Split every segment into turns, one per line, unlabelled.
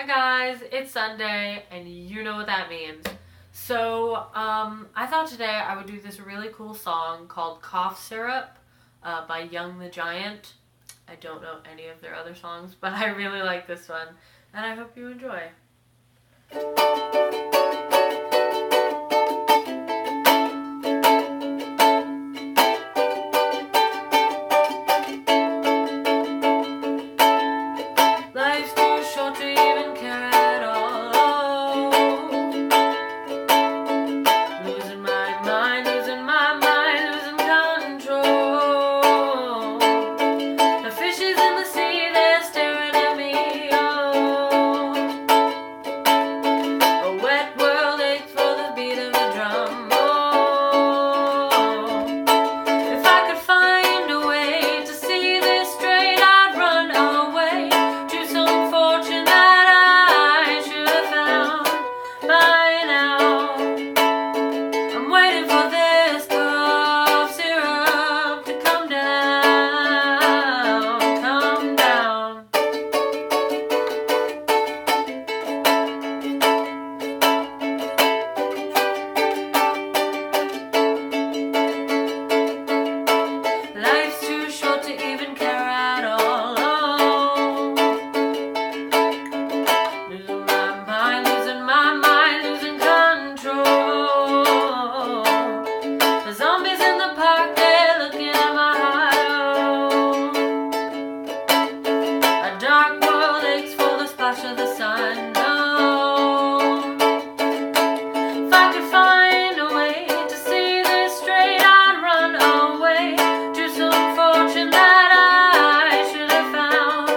Hi guys, it's Sunday, and you know what that means. So, I thought today I would do this really cool song called Cough Syrup by Young the Giant. I don't know any of their other songs, but I really like this one, and I hope you enjoy. Life's too short to even care at all. Losing my mind, losing control. The fishes in the sea, they're staring at me. Oh, a wet world aches for the beat of a drum. Oh, if I could find a way to see this straight, I'd run away to some fortune that I should have found by now. I'm waiting for this cough syrup to come down, come down. Life's too short to even care at all. Oh, losing my mind, losing control. The zombies in the park, they're looking at my heart. Oh, a dark world aches for the splash of the sun. Oh, if I could find a way to see this straight, I'd run away to some fortune that I should have found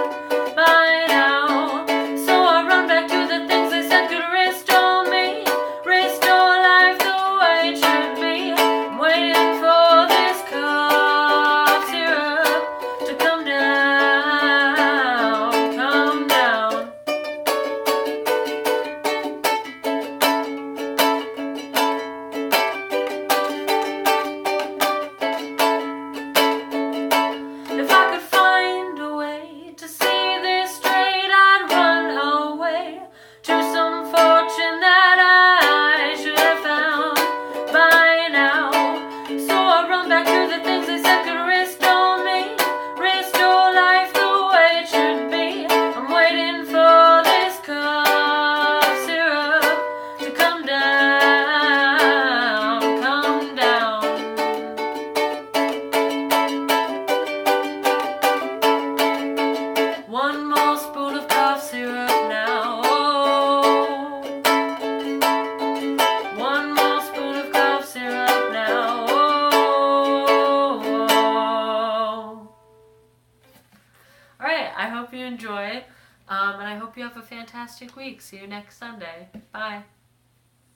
by now. So I run back to the things they said could restore me, restore life the way it should be. I'm waiting for this cough syrup to come down, come down. If I could find a way to see this straight, I'd run away to some fortune that I should have found by now. So I run back to the things they said could restore me, restore life the way it should be. I'm waiting for this cough syrup to come down, come down. One more spoon of cough syrup now. Oh, one more spoon of cough syrup now. Oh. Alright, I hope you enjoy, and I hope you have a fantastic week. See you next Sunday. Bye.